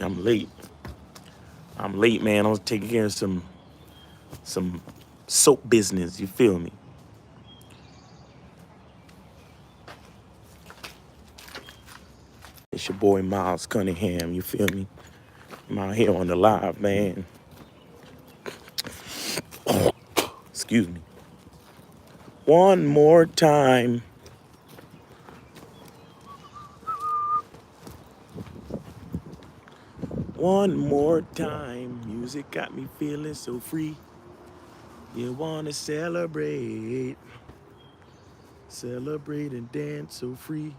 I'm late. I'm late, man. I was taking care of some soap business. You feel me? It's your boy Miles Cunningham. You feel me? I'm out here on the live, man. Excuse me. One more time. One more time. Music got me feeling so free. You wanna celebrate. Celebrate and dance so free.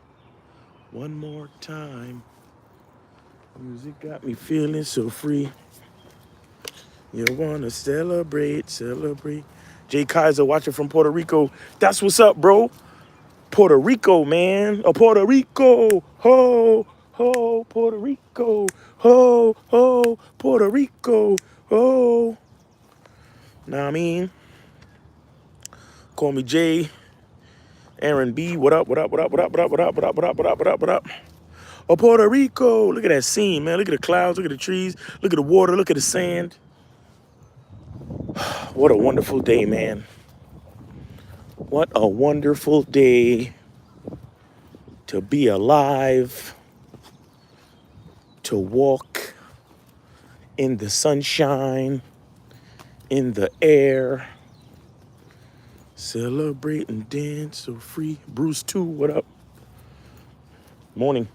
One more time. Music got me feeling so free. You wanna celebrate, celebrate. Jay Kaiser watching from Puerto Rico. That's what's up, bro. Puerto Rico, man. Oh, Puerto Rico. Ho, ho, Puerto Rico. Ho, ho, Puerto Rico. Ho. Know what I mean? Call me Jay. Aaron B. What up, what up, what up, what up, what up, what up, what up, what up, what up, what up, what up? Oh, Puerto Rico. Look at that scene, man. Look at the clouds, look at the trees, look at the water, look at the sand. What a wonderful day, man. What a wonderful day to be alive, to walk in the sunshine, in the air, celebrate and dance so free. Bruce 2, what up? Morning.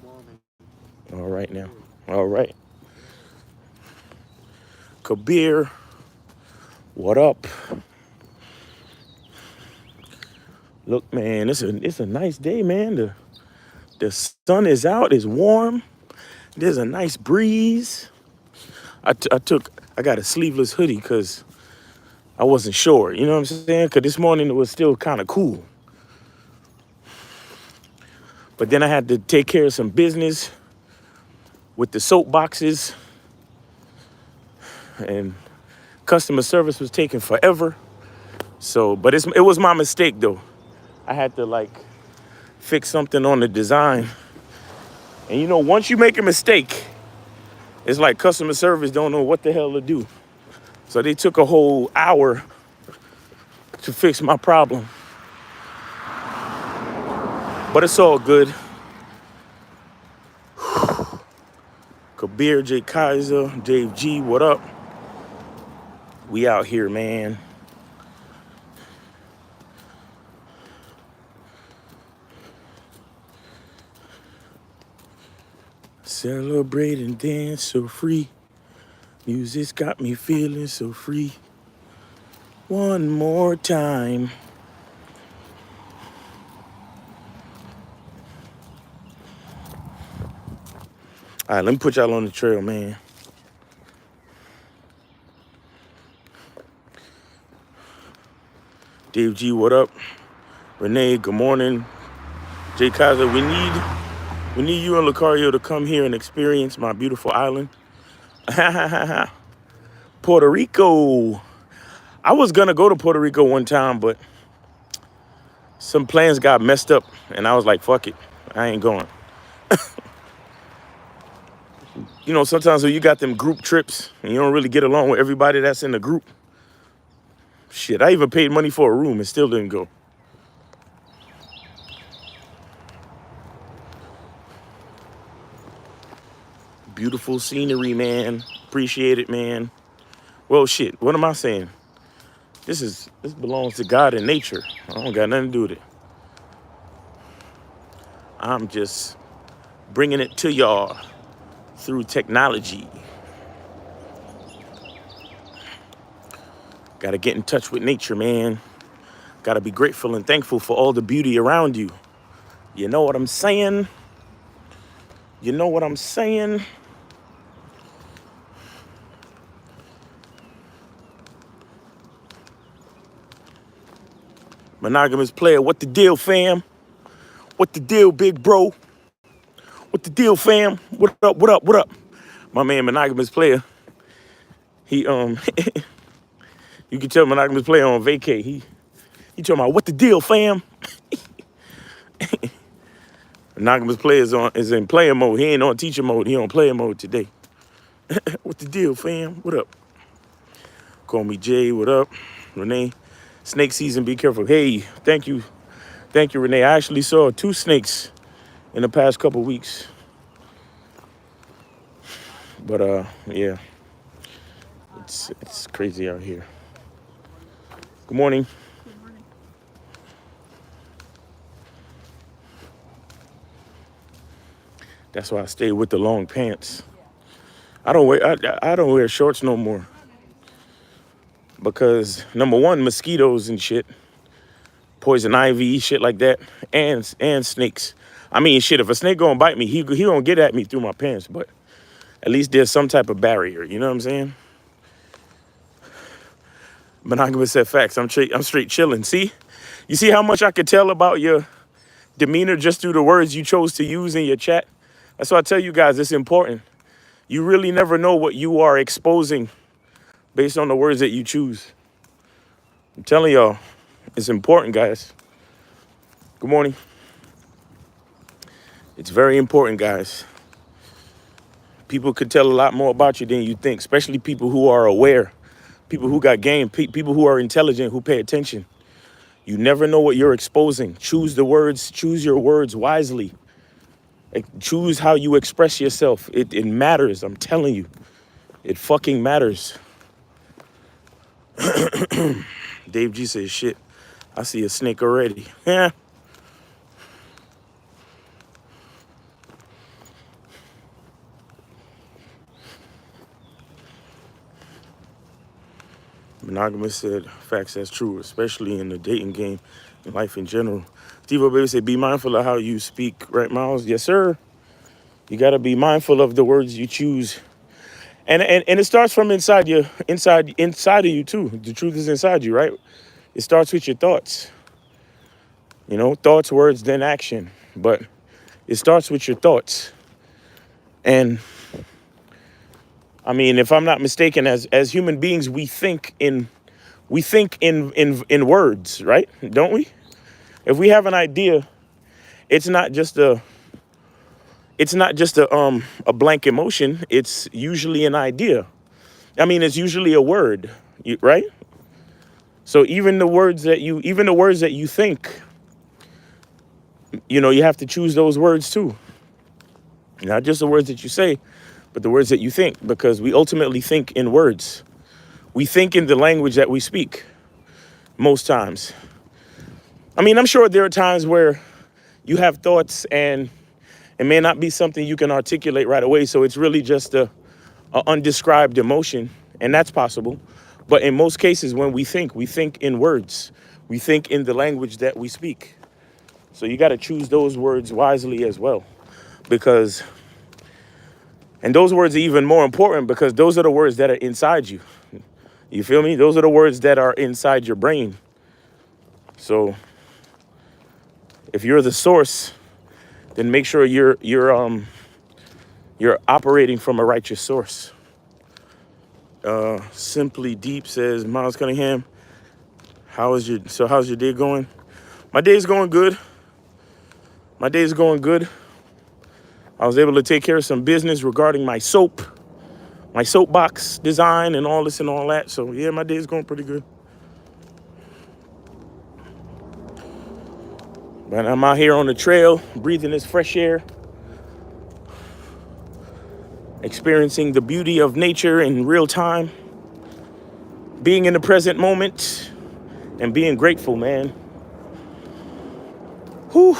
Morning. All right now. All right. Kabir, what up? Look, man, it's a nice day, man. The sun is out, it's warm. There's a nice breeze. I got a sleeveless hoodie because I wasn't sure, you know what I'm saying? Because this morning it was still kind of cool. But then I had to take care of some business with the soap boxes, and customer service was taking forever. So, but it was my mistake though. I had to fix something on the design. And you know, once you make a mistake, it's like customer service don't know what the hell to do. So they took a whole hour to fix my problem. But it's all good. Kabir, Jay Kaiser, Dave G, what up? We out here, man. Celebrate and dance so free. Music's got me feeling so free. One more time. All right, let me put y'all on the trail, man. Dave G, what up? Renee, good morning. Jay Kaiser, we need you and Lucario to come here and experience my beautiful island. Puerto Rico. I was gonna go to Puerto Rico one time, but some plans got messed up, and I was like, fuck it, I ain't going. You know, sometimes when you got them group trips and you don't really get along with everybody that's in the group, shit, I even paid money for a room and still didn't go. Beautiful scenery, man. Appreciate it, man. Well, shit, what am I saying? This belongs to God and nature. I don't got nothing to do with it. I'm just bringing it to y'all through technology. Gotta get in touch with nature, man. Gotta be grateful and thankful for all the beauty around you. You know what I'm saying? You know what I'm saying? Monogamous player, what the deal, fam? What the deal, big bro? What the deal, fam? What up, what up, what up? My man, Monogamous player, he, you can tell Monogamous player on vacay. He talking about, what the deal, fam? Monogamous player is in player mode. He ain't on teacher mode. He on player mode today. What the deal, fam? What up? Call me Jay. What up? Renee. Snake season, be careful. Hey, thank you. Thank you, Renee. I actually saw 2 snakes in the past couple weeks. But yeah, it's crazy out here. Good morning. That's why I stay with the long pants. I don't wear shorts no more because number one, mosquitoes and shit, poison ivy, shit like that, and snakes. I mean, shit. If a snake gonna bite me, he gonna get at me through my pants. But at least there's some type of barrier. You know what I'm saying? Monogamous said facts. I'm straight chilling. See, you see how much I could tell about your demeanor just through the words you chose to use in your chat. That's why I tell you guys it's important. You really never know what you are exposing based on the words that you choose. I'm telling y'all, it's important, guys. Good morning. It's very important, guys. People could tell a lot more about you than you think, especially people who are aware, people who got game, people who are intelligent, who pay attention. You never know what you're exposing. Choose your words wisely. Choose how you express yourself. It matters, I'm telling you. It fucking matters. Dave G says, shit, I see a snake already. Yeah. Monogamous said, facts, that's true, especially in the dating game and life in general. Steve Baby said, be mindful of how you speak. Right, Miles? Yes, sir. You got to be mindful of the words you choose. And it starts from inside of you, too. The truth is inside you, right? It starts with your thoughts. You know, thoughts, words, then action. But it starts with your thoughts. And I mean, if I'm not mistaken, as human beings, we think in words, right? Don't we? If we have an idea, it's not just a a blank emotion. It's usually an idea. I mean, it's usually a word, right? So even the words that you think, you know, you have to choose those words too. Not just the words that you say, but the words that you think, because we ultimately think in words. We think in the language that we speak most times. I mean, I'm sure there are times where you have thoughts and it may not be something you can articulate right away. So it's really just a undescribed emotion, and that's possible. But in most cases, when we think in words. We think in the language that we speak. So you got to choose those words wisely as well, because, and those words are even more important because those are the words that are inside you. You feel me? Those are the words that are inside your brain. So if you're the source, then make sure you're operating from a righteous source. Simply Deep says, Miles Cunningham, how's your day going? My day's going good. I was able to take care of some business regarding my soapbox design and all this and all that. So yeah, my day's going pretty good. But I'm out here on the trail, breathing this fresh air, experiencing the beauty of nature in real time, being in the present moment, and being grateful, man. Whew.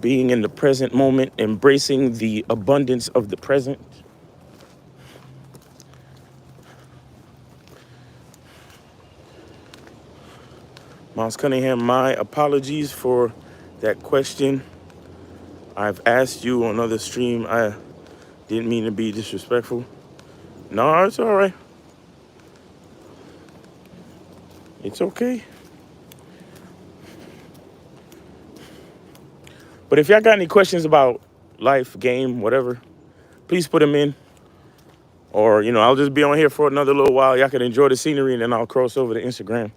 Being in the present moment, embracing the abundance of the present. Miles Cunningham, my apologies for that question. I've asked you on another stream. I didn't mean to be disrespectful. No, it's all right. It's okay. But if y'all got any questions about life, game, whatever, please put them in. Or, you know, I'll just be on here for another little while. Y'all can enjoy the scenery and then I'll cross over to Instagram.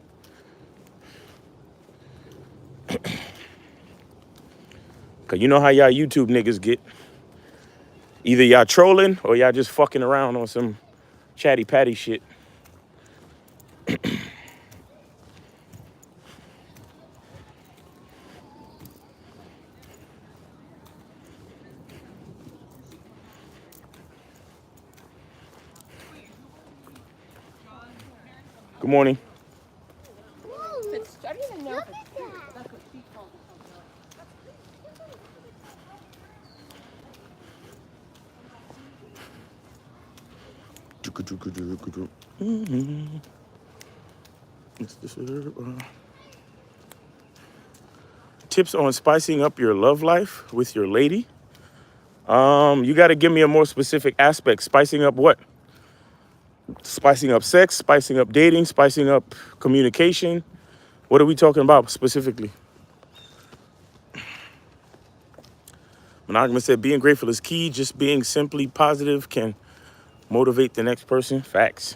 Cause you know how y'all YouTube niggas get. Either y'all trolling or y'all just fucking around on some chatty patty shit. Good morning. I don't even know if it's Tips on spicing up your love life with your lady. You got to give me a more specific aspect. Spicing up what? Spicing up sex, spicing up dating, spicing up communication. What are we talking about specifically? Monogamous said being grateful is key. Just being simply positive can motivate the next person. Facts.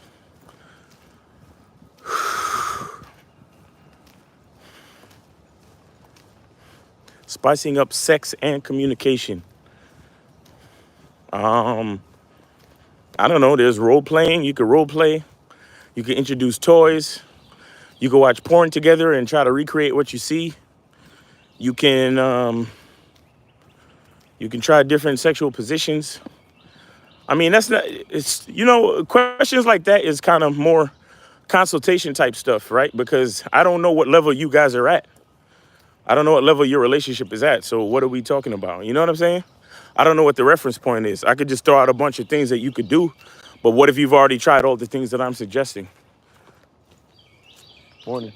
Spicing up sex and communication. I don't know. There's role playing. You can role play. You can introduce toys. You can watch porn together and try to recreate what you see. You can try different sexual positions. I mean, that's not. It's questions like that is kind of more consultation type stuff, right? Because I don't know what level you guys are at. I don't know what level your relationship is at. So what are we talking about? You know what I'm saying? I don't know what the reference point is. I could just throw out a bunch of things that you could do, but what if you've already tried all the things that I'm suggesting? Morning.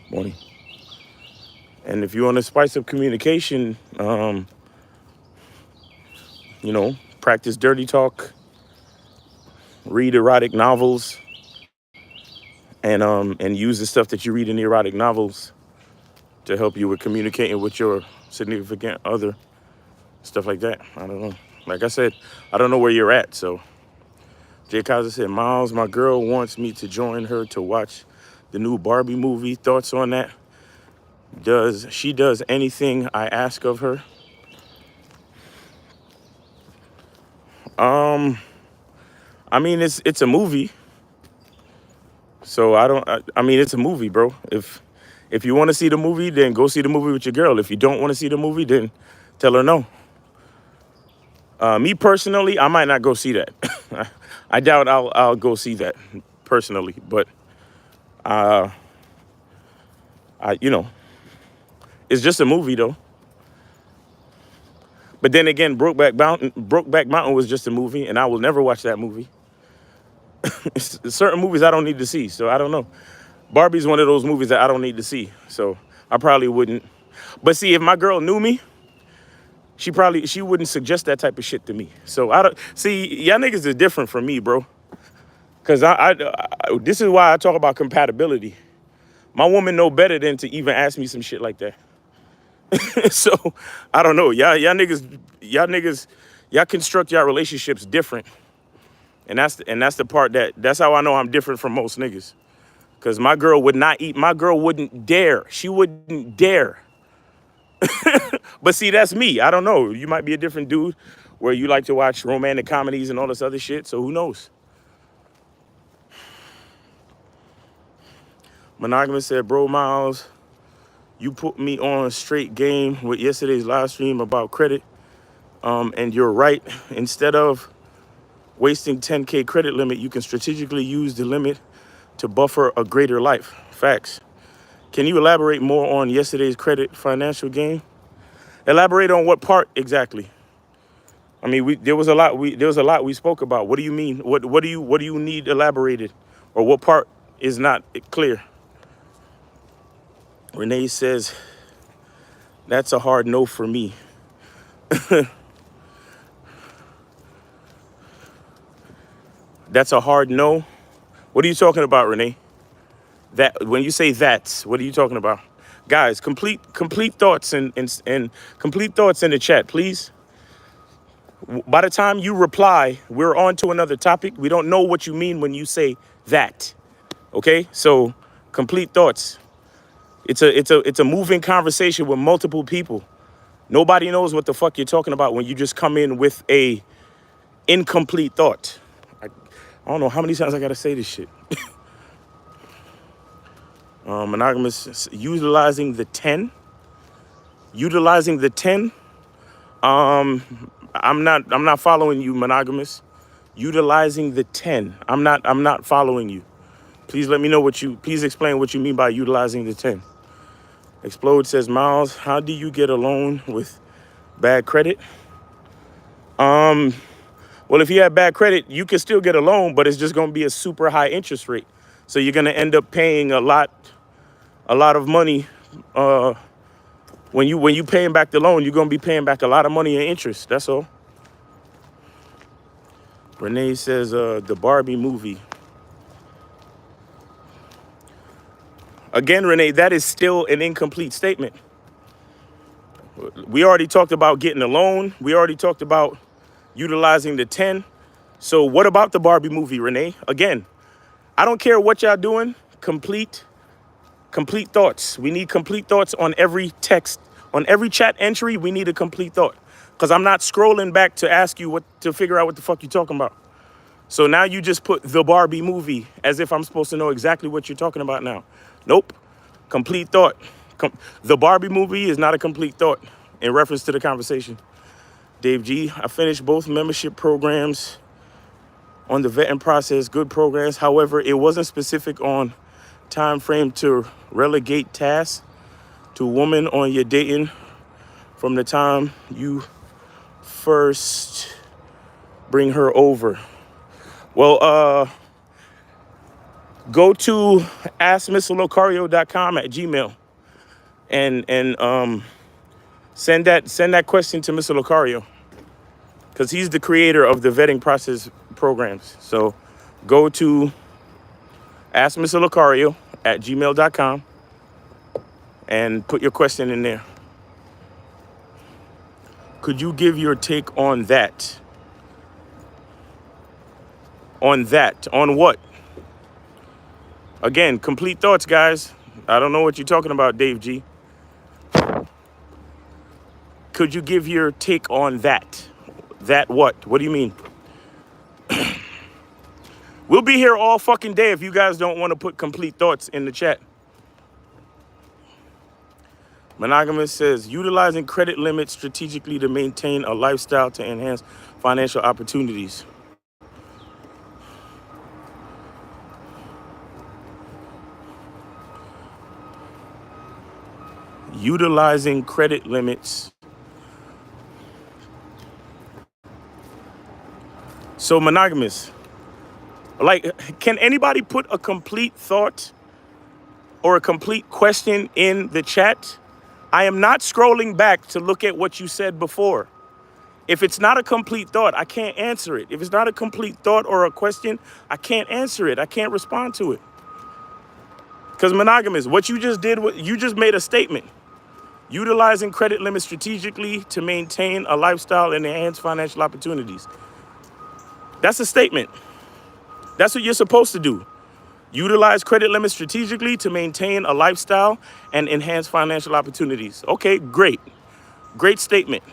Morning. And if you want to spice up communication, practice dirty talk, read erotic novels, and use the stuff that you read in the erotic novels to help you with communicating with your significant other, stuff like that. I don't know. Like I said, I don't know where you're at. So Jay Kaiser said, Miles, my girl wants me to join her to watch the new Barbie movie. Thoughts on that? Does she does anything I ask of her? I mean, it's a movie. So I mean, it's a movie, bro. If you want to see the movie, then go see the movie with your girl. If you don't want to see the movie, then tell her no. Me personally, I might not go see that. I doubt I'll go see that personally, but it's just a movie though. But then again, Brokeback Mountain was just a movie, and I will never watch that movie. Certain movies I don't need to see, so I don't know. Barbie's one of those movies that I don't need to see, so I probably wouldn't. But see, if my girl knew me, she wouldn't suggest that type of shit to me. So I don't see y'all niggas is different from me, bro. Cause this is why I talk about compatibility. My woman know better than to even ask me some shit like that. So I don't know. Y'all niggas, y'all construct y'all relationships different. And that's the part that's how I know I'm different from most niggas. Cause my girl wouldn't dare. She wouldn't dare. But see, that's me. I don't know. You might be a different dude where you like to watch romantic comedies and all this other shit. So who knows? Monogamous said, bro, Miles, you put me on straight game with yesterday's live stream about credit. And you're right. Instead of wasting 10K credit limit, you can strategically use the limit to buffer a greater life. Facts. Can you elaborate more on yesterday's credit financial game? Elaborate on what part exactly? I mean, there was a lot we spoke about. What do you mean? What do you need elaborated, or what part is not clear? Renee says, that's a hard no for me. That's a hard no. What are you talking about, Renee? That when you say that, what are you talking about? Guys, complete thoughts and complete thoughts in the chat, please. By the time you reply, we're on to another topic. We don't know what you mean when you say that. Okay? So complete thoughts. It's a moving conversation with multiple people. Nobody knows what the fuck you're talking about when you just come in with a incomplete thought. I don't know how many times I gotta say this shit. Monogamous utilizing the 10. Utilizing the 10. I'm not following you, monogamous. Utilizing the 10. I'm not following you. Please let me know please explain what you mean by utilizing the 10. Explode says, Miles, how do you get a loan with bad credit? Well, if you have bad credit, you can still get a loan, but it's just going to be a super high interest rate. So you're going to end up paying a lot of money. When you paying back the loan, you're going to be paying back a lot of money in interest. That's all. Renee says, the Barbie movie. Again, Renee, that is still an incomplete statement. We already talked about getting a loan. We already talked about utilizing the 10. So what about the Barbie movie, Renee? Again, I don't care what y'all doing. Complete thoughts. We need complete thoughts on every text. On every chat entry, we need a complete thought. Because I'm not scrolling back to ask you to figure out what the fuck you're talking about. So now you just put the Barbie movie as if I'm supposed to know exactly what you're talking about now. Nope. Complete thought. The Barbie movie is not a complete thought in reference to the conversation. Dave G, I finished both membership programs on the vetting process, good programs. However, it wasn't specific on time frame to relegate tasks to woman on your dating from the time you first bring her over. Well, go to askmrlocario.com at Gmail and send that question to Mr. Locario, because he's the creator of the vetting process programs. So go to askmrlocario at gmail.com and put your question in there. Could you give your take on that? On that? On what? Again, complete thoughts, guys. I don't know what you're talking about, Dave G. Could you give your take on that? That what? What do you mean? We'll be here all fucking day if you guys don't want to put complete thoughts in the chat. Monogamous says, utilizing credit limits strategically to maintain a lifestyle to enhance financial opportunities. Utilizing credit limits. So monogamous, like, can anybody put a complete thought or a complete question in the chat? I am not scrolling back to look at what you said before. If it's not a complete thought, I can't answer it. If it's not a complete thought or a question, I can't answer it. I can't respond to it. Because monogamous, what you just did, you just made a statement. Utilizing credit limits strategically to maintain a lifestyle and enhance financial opportunities. That's a statement. That's what you're supposed to do. Utilize credit limits strategically to maintain a lifestyle and enhance financial opportunities. Okay, great. Great statement.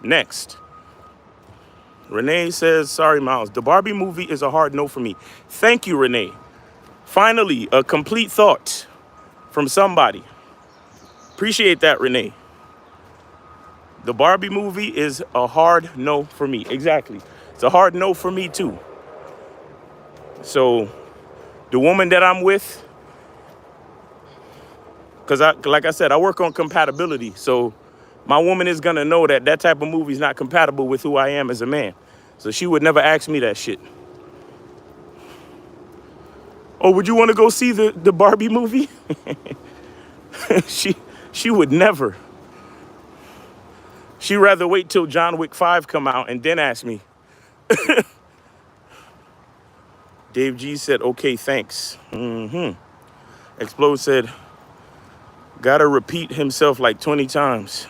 Next. Renee says, sorry, Miles. The Barbie movie is a hard no for me. Thank you, Renee. Finally, a complete thought from somebody. Appreciate that, Renee. The Barbie movie is a hard no for me. Exactly. It's a hard no for me, too. So the woman that I'm with, because like I said, I work on compatibility. So my woman is going to know that that type of movie is not compatible with who I am as a man. So she would never ask me that shit. Oh, would you want to go see the Barbie movie? She would never. She'd rather wait till John Wick 5 come out and then ask me. Dave G said, okay, thanks. Explode said, Gotta repeat himself like 20 times.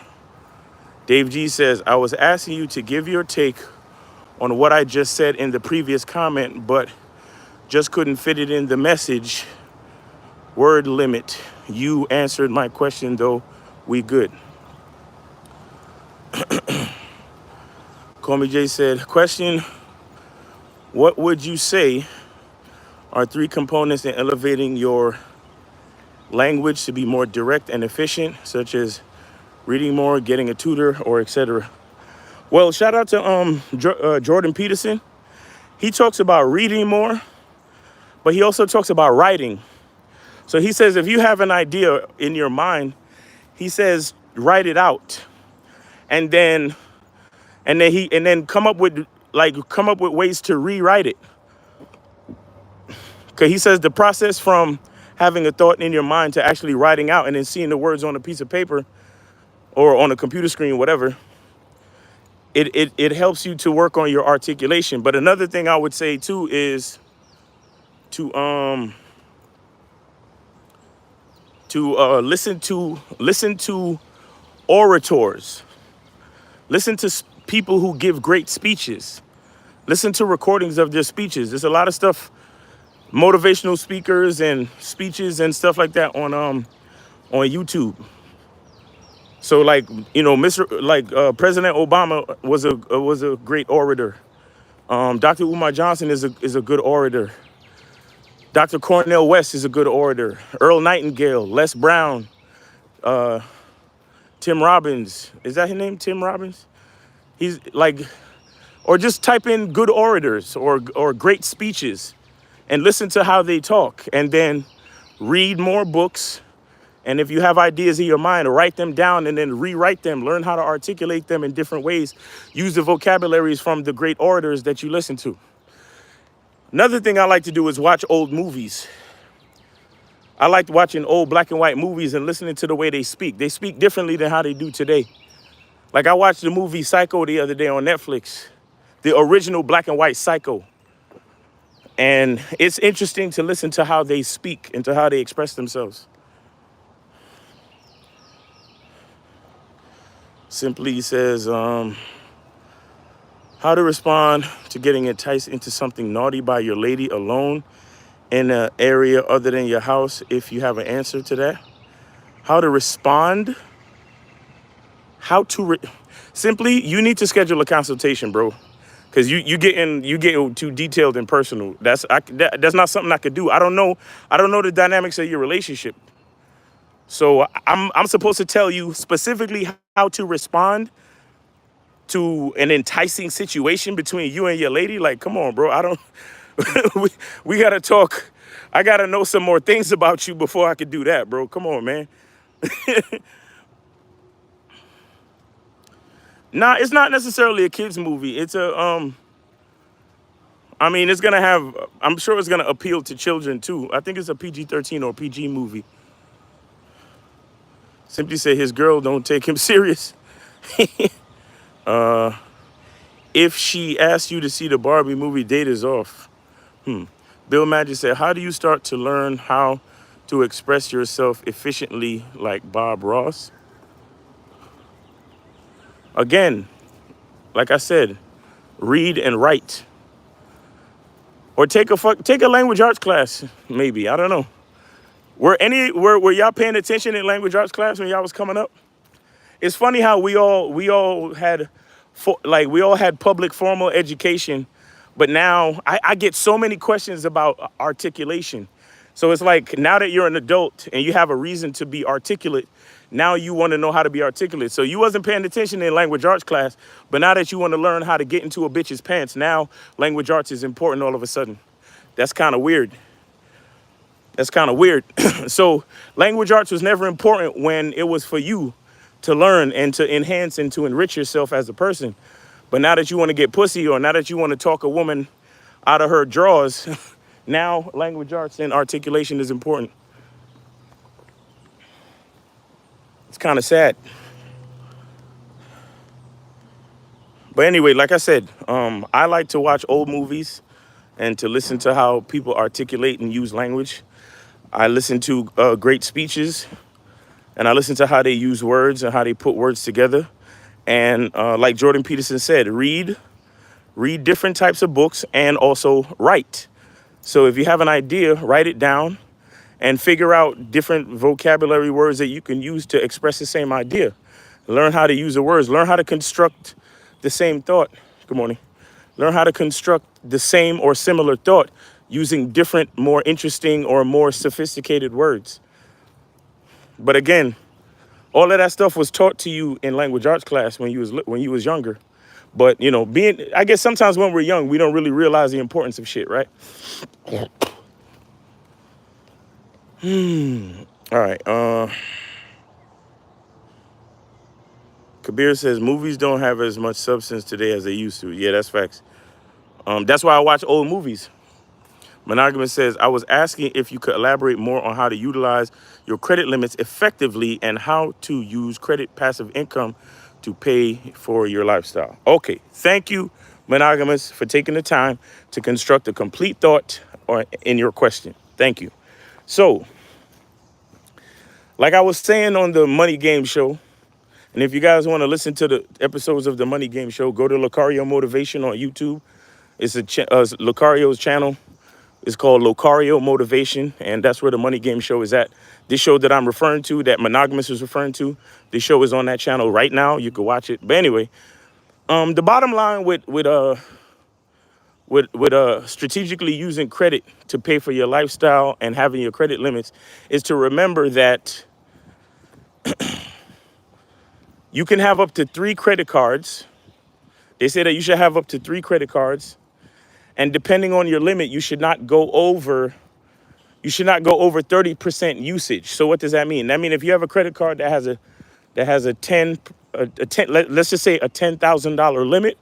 Dave G says, I was asking you to give your take on what I just said in the previous comment, but just couldn't fit it in the message. Word limit. You answered my question though. We good. Call Me J said, question, what would you say are 3 components in elevating your language to be more direct and efficient, such as reading more, getting a tutor, or etc.? Well, shout out to Jordan Peterson. He talks about reading more, but he also talks about writing. So he says if you have an idea in your mind, he says write it out, and then come up with ways to rewrite it. Because he says the process from having a thought in your mind to actually writing out and then seeing the words on a piece of paper or on a computer screen, whatever, it helps you to work on your articulation. But another thing I would say too is to listen to orators, listen to people who give great speeches, listen to recordings of their speeches. There's a lot of stuff, motivational speakers and speeches and stuff like that on YouTube. So like, you know, President Obama was a great orator. Dr. Umar Johnson is a good orator. Dr. Cornel West is a good orator. Earl Nightingale, Les Brown, Tim Robbins. Is that his name, Tim Robbins? He's like, or just type in good orators or great speeches and listen to how they talk, and then read more books. And if you have ideas in your mind, write them down and then rewrite them. Learn how to articulate them in different ways. Use the vocabularies from the great orators that you listen to. Another thing I like to do is watch old movies. I like watching old black and white movies and listening to the way they speak. They speak differently than how they do today. Like I watched the movie Psycho the other day on Netflix, the original black and white Psycho. And it's interesting to listen to how they speak and to how they express themselves. Simply says, how to respond to getting enticed into something naughty by your lady alone in an area other than your house, if you have an answer to that. How to respond. Simply, you need to schedule a consultation, bro. Because you getting too detailed and personal. That's not something I could do. I don't know the dynamics of your relationship. So I'm supposed to tell you specifically how to respond to an enticing situation between you and your lady. Like, come on, bro. I don't. we gotta talk. I gotta know some more things about you before I could do that, bro. Come on, man. Nah, it's not necessarily a kids movie. It's a I mean, it's gonna have. I'm sure it's gonna appeal to children too. I think it's a PG-13 or PG movie. Simply say his girl don't take him serious. If she asks you to see the Barbie movie, date is off. Bill Magic said, how do you start to learn how to express yourself efficiently like Bob Ross? Again, like I said, read and write. Or take a language arts class, maybe. I don't know. Were y'all paying attention in language arts class when y'all was coming up? It's funny how we all had public formal education, but now I get so many questions about articulation. So it's like now that you're an adult and you have a reason to be articulate, now you want to know how to be articulate. So you wasn't paying attention in language arts class, but now that you want to learn how to get into a bitch's pants, now language arts is important all of a sudden. That's kind of weird. So language arts was never important when it was for you to learn and to enhance and to enrich yourself as a person. But now that you want to get pussy, or now that you want to talk a woman out of her drawers, now language arts and articulation is important. It's kind of sad. But anyway, like I said, I like to watch old movies and to listen to how people articulate and use language. I listen to great speeches. and I listen to how they use words and how they put words together. And like Jordan Peterson said, read different types of books and also write. So if you have an idea, write it down and figure out different vocabulary words that you can use to express the same idea. Learn how to use the words, learn how to construct the same thought. Good morning. Learn how to construct the same or similar thought using different, more interesting or more sophisticated words. But again, all of that stuff was taught to you in language arts class when you was younger. But you know, I guess sometimes when we're young, we don't really realize the importance of shit, right? All right. Kabir says movies don't have as much substance today as they used to. Yeah, that's facts. That's why I watch old movies. Monogamous says, I was asking if you could elaborate more on how to utilize your credit limits effectively and how to use credit passive income to pay for your lifestyle. Okay, thank you, Monogamous, for taking the time to construct a complete thought in your question. Thank you. So, like I was saying on the Money Game Show, and if you guys want to listen to the episodes of the Money Game Show, go to Lucario Motivation on YouTube. It's Lucario's channel. It's called Lucario Motivation, and that's where the Money Game Show is at. This show that I'm referring to, that Monogamous is referring to, this show is on that channel right now. You can watch it. But anyway, the bottom line with strategically using credit to pay for your lifestyle and having your credit limits is to remember that you can have up to 3 credit cards. They say that you should have up to 3 credit cards. And depending on your limit, you should not go over 30% usage. So what does that mean? That means if you have a credit card that has a 10, let's just say a $10,000 limit,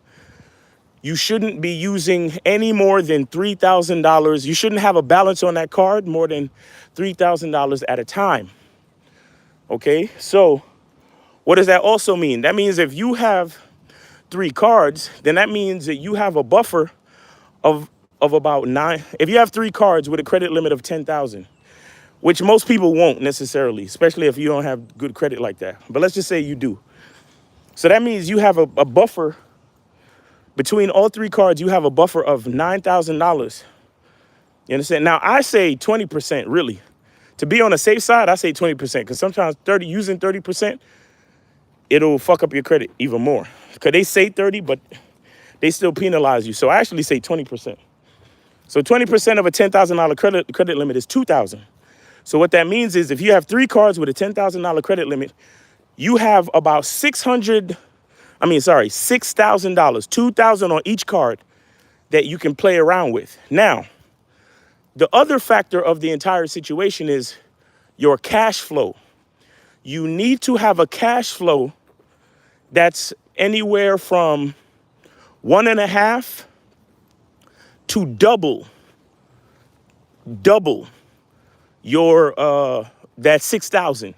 you shouldn't be using any more than $3,000. You shouldn't have a balance on that card more than $3,000 at a time. Okay, so what does that also mean? That means if you have 3 cards, then that means that you have a buffer of about 9. If you have 3 cards with a credit limit of 10,000, which most people won't necessarily, especially if you don't have good credit like that. But let's just say you do. So that means you have a buffer between all 3 cards. You have a buffer of $9,000. You understand? Now I say 20%. Really, to be on the safe side, I say 20% because sometimes using 30%, it'll fuck up your credit even more. Because they say 30, but they still penalize you. So I actually say 20%. So 20% of a $10,000 credit limit is $2,000. So what that means is if you have 3 cards with a $10,000 credit limit, you have about $6,000, $2,000 on each card that you can play around with. Now, the other factor of the entire situation is your cash flow. You need to have a cash flow that's anywhere from 1.5 to double your that 6,000.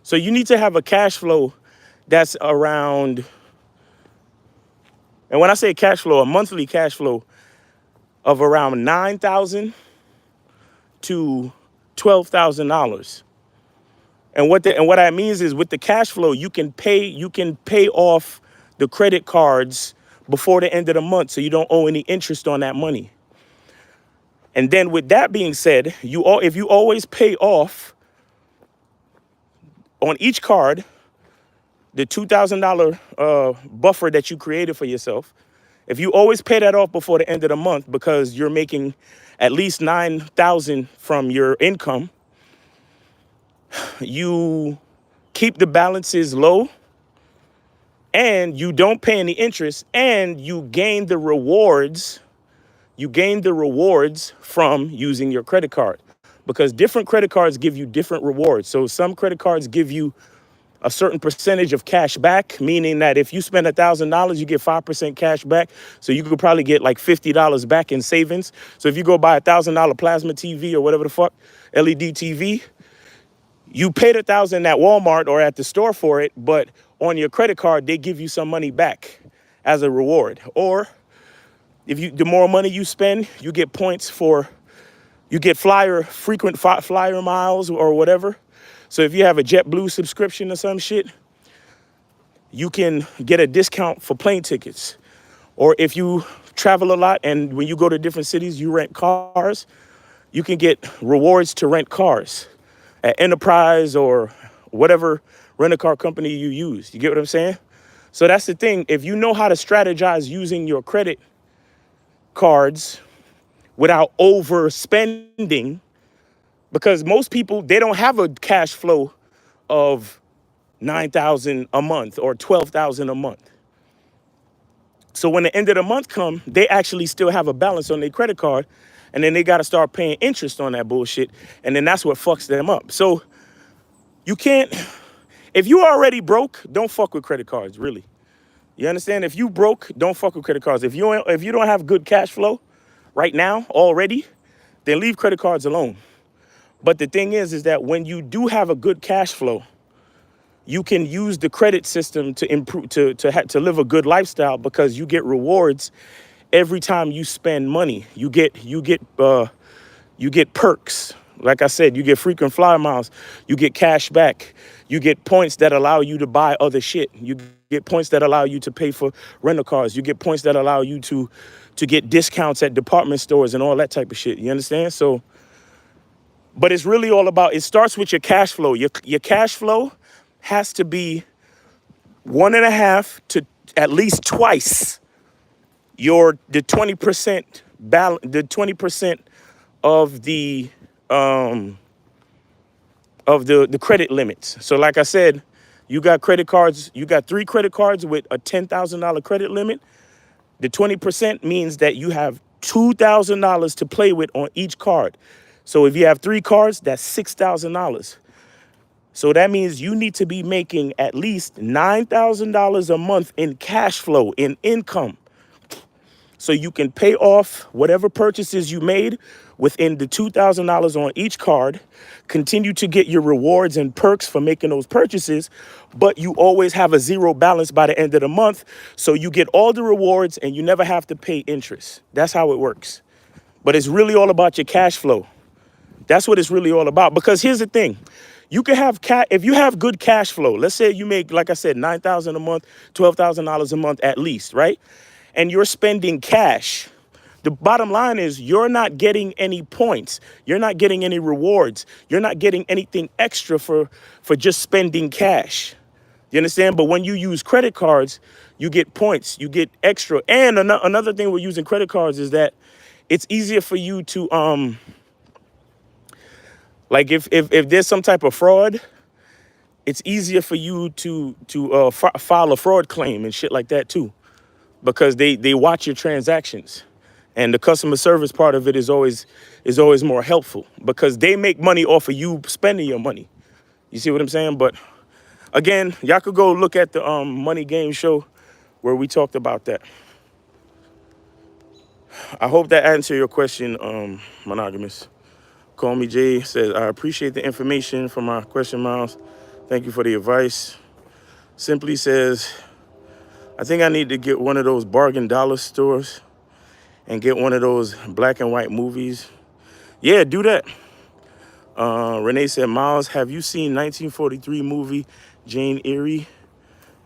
So you need to have a cash flow that's around, and when I say cash flow, a monthly cash flow of around $9,000 to $12,000. And what that means is with the cash flow, you can pay off the credit cards before the end of the month, so you don't owe any interest on that money. And then with that being said, if you always pay off on each card the $2,000 buffer that you created for yourself, if you always pay that off before the end of the month because you're making at least $9,000 from your income, you keep the balances low, and you don't pay any interest, and you gain the rewards. You gain the rewards from using your credit card, because different credit cards give you different rewards. So some credit cards give you a certain percentage of cash back, meaning that if you spend $1,000, you get 5% cash back. So you could probably get like $50 back in savings. So if you go buy $1,000 plasma TV or whatever the fuck, LED TV, you paid $1,000 at Walmart or at the store for it, but on your credit card, they give you some money back as a reward. Or the more money you spend, you get points you get frequent flyer miles or whatever. So if you have a JetBlue subscription or some shit, you can get a discount for plane tickets. Or if you travel a lot and when you go to different cities, you rent cars, you can get rewards to rent cars at Enterprise or whatever rent-a-car company you use. You get what I'm saying? So that's the thing. If you know how to strategize using your credit cards without overspending, because most people, they don't have a cash flow of 9,000 a month or 12,000 a month. So when the end of the month come, they actually still have a balance on their credit card, and then they got to start paying interest on that bullshit, and then that's what fucks them up. So you can't, if you already broke, don't fuck with credit cards, really. You understand? If you broke, don't fuck with credit cards. If you don't have good cash flow right now already, then leave credit cards alone. But the thing is that when you do have a good cash flow, you can use the credit system to improve, to live a good lifestyle, because you get rewards every time you spend money. You get perks. Like I said, you get frequent flyer miles, you get cash back, you get points that allow you to buy other shit. You get points that allow you to pay for rental cars. You get points that allow you to get discounts at department stores and all that type of shit. You understand? So, but it's really all about, it starts with your cash flow. Your cash flow has to be 1.5 to at least twice the 20% balance, the 20% of the credit limits. So like I said, you got credit cards, you got 3 credit cards with a $10,000 credit limit. The 20% means that you have $2,000 to play with on each card. So if you have 3 cards, that's $6,000. So that means you need to be making at least $9,000 a month in cash flow, in income, so you can pay off whatever purchases you made within the $2,000 on each card, continue to get your rewards and perks for making those purchases, but you always have a zero balance by the end of the month, so you get all the rewards and you never have to pay interest. That's how it works. But it's really all about your cash flow. That's what it's really all about. Because here's the thing. You can have if you have good cash flow, let's say you make, like I said, $9,000 a month, $12,000 a month at least, right? And you're spending cash. The bottom line is you're not getting any points. You're not getting any rewards. You're not getting anything extra for just spending cash. You understand? But when you use credit cards, you get points, you get extra. And another thing with using credit cards is that it's easier for you to, like if there's some type of fraud, it's easier for you to file a fraud claim and shit like that too, because they watch your transactions, and the customer service part of it is always more helpful, because they make money off of you spending your money. You see what I'm saying? But again, y'all could go look at the Money Game show where we talked about that. I hope that answered your question, Monogamous. Call Me Jay says, I appreciate the information from my question, Miles. Thank you for the advice. Simply says, I think I need to get one of those bargain dollar stores and get one of those black and white movies. Yeah, do that. Renee said, Miles, have you seen 1943 movie Jane Eyre?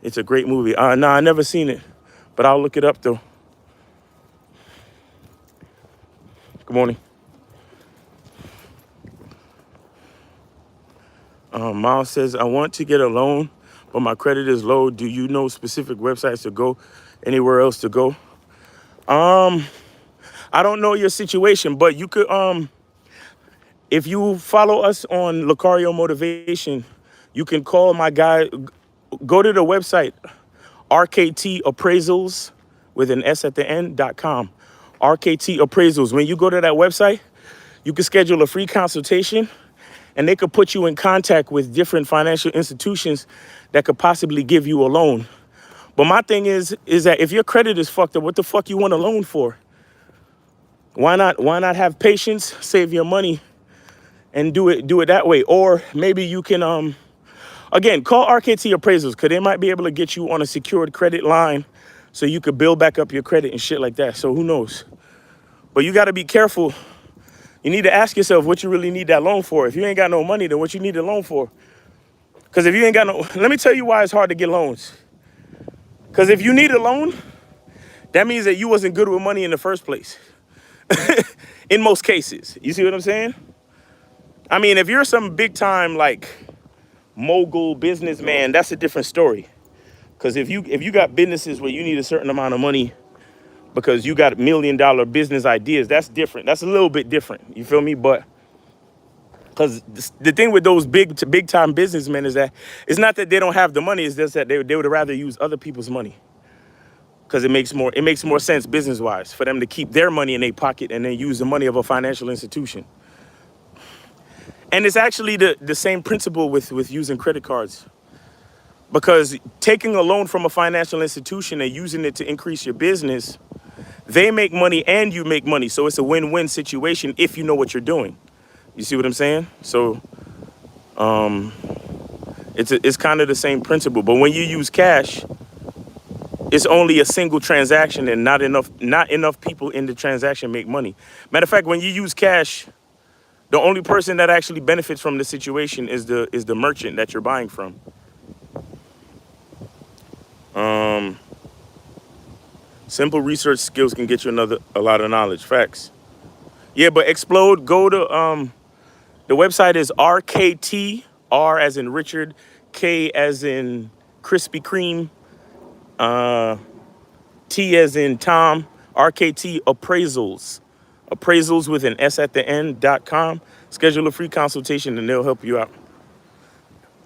It's a great movie. No, I never seen it, but I'll look it up though. Good morning. Miles says, I want to get a loan, but my credit is low. Do you know specific websites to go? Anywhere else to go? I don't know your situation, but you could, if you follow us on Lucario Motivation, you can call my guy, go to the website, RKT Appraisals with an S at the end.com. RKT Appraisals. When you go to that website, you can schedule a free consultation, and they could put you in contact with different financial institutions that could possibly give you a loan. But my thing is that if your credit is fucked up, what the fuck you want a loan for? Why not have patience, save your money, and do it that way? Or maybe you can, again, call RKT Appraisals, because they might be able to get you on a secured credit line so you could build back up your credit and shit like that. So who knows? But you got to be careful. You need to ask yourself what you really need that loan for. If you ain't got no money, then what you need a loan for? Because if you ain't got no, let me tell you why it's hard to get loans. Because if you need a loan, that means that you wasn't good with money in the first place. In most cases. You see what I'm saying? I mean, if you're some big time like mogul businessman, that's a different story. Because if you got businesses where you need a certain amount of money because you got $1 million business ideas, that's different. That's a little bit different. You feel me? But because the thing with those big time businessmen is that it's not that they don't have the money, it's just that they would rather use other people's money. Because it makes more sense business wise for them to keep their money in their pocket and then use the money of a financial institution. And it's actually the same principle with using credit cards. Because taking a loan from a financial institution and using it to increase your business, they make money and you make money. So it's a win-win situation if you know what you're doing. You see what I'm saying? So it's kind of the same principle. But when you use cash, it's only a single transaction and not enough people in the transaction make money. Matter of fact, when you use cash, the only person that actually benefits from the situation is the merchant that you're buying from. Simple research skills can get you a lot of knowledge. Facts. Yeah, but Explode, go to the website is RKT, R as in Richard, K as in Krispy Kreme, T as in Tom, RKT appraisals with an S at the end.com. Schedule a free consultation and they'll help you out.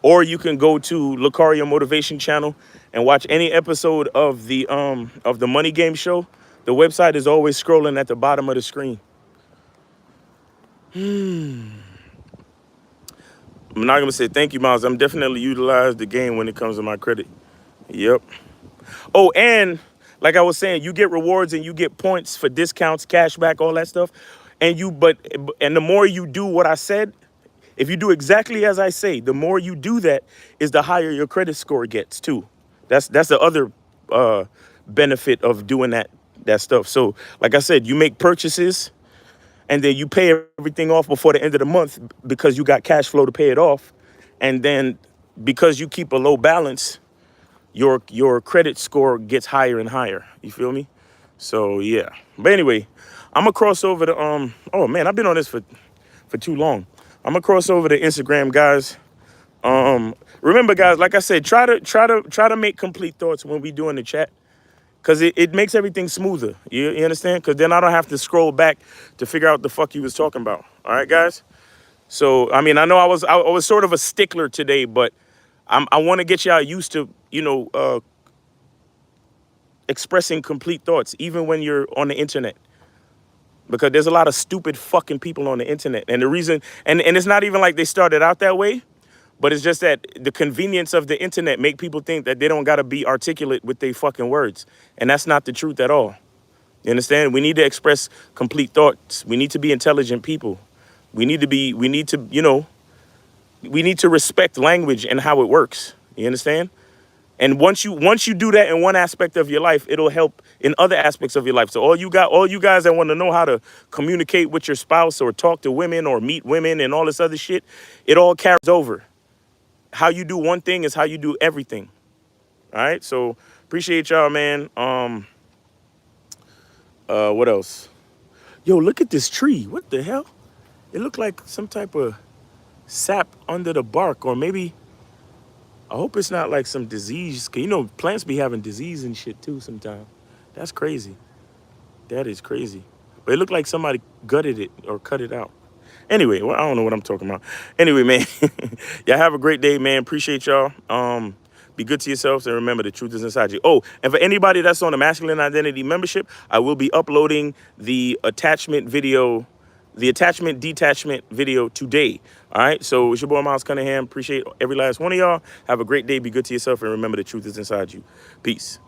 Or you can go to Lucario Motivation Channel and watch any episode of the Money Game Show. The website is always scrolling at the bottom of the screen. I'm not gonna say thank you, Miles. I'm definitely utilize the game when it comes to my credit. Yep. Oh, and like I was saying, you get rewards and you get points for discounts, cash back, all that stuff. And the more you do what I said, if you do exactly as I say, the more you do that is the higher your credit score gets too. That's the other benefit of doing that stuff. So like I said, you make purchases and then you pay everything off before the end of the month because you got cash flow to pay it off. And then because you keep a low balance, your credit score gets higher and higher. You feel me? So yeah. But anyway, I'm gonna cross over to oh man, I've been on this for too long. I'm gonna cross over to Instagram, guys. Remember, guys, like I said, try to make complete thoughts when we do in the chat, because it makes everything smoother. You understand? Because then I don't have to scroll back to figure out the fuck you was talking about. All right, guys. So I mean, I know I was sort of a stickler today, but I want to get y'all used to expressing complete thoughts, even when you're on the internet. Because there's a lot of stupid fucking people on the internet. And the reason, and it's not even like they started out that way, but it's just that the convenience of the internet make people think that they don't got to be articulate with their fucking words. And that's not the truth at all. You understand? We need to express complete thoughts. We need to be intelligent people. We need to respect language and how it works. You understand? And once you do that in one aspect of your life, it'll help in other aspects of your life. So all you guys that want to know how to communicate with your spouse or talk to women or meet women and all this other shit, it all carries over. How you do one thing is how you do everything. All right? So appreciate y'all, man. What else? Yo, look at this tree. What the hell? It looked like some type of sap under the bark, or maybe I hope it's not like some disease. Cause plants be having disease and shit too sometimes. That's crazy. That is crazy. But it looked like somebody gutted it or cut it out. Anyway, well, I don't know what I'm talking about. Anyway, man, y'all have a great day, man. Appreciate y'all. Be good to yourselves and remember the truth is inside you. Oh, and for anybody that's on the Masculine Identity membership, I will be uploading the attachment detachment video today. All right, so it's your boy Miles Cunningham. Appreciate every last one of y'all. Have a great day. Be good to yourself and remember the truth is inside you. Peace.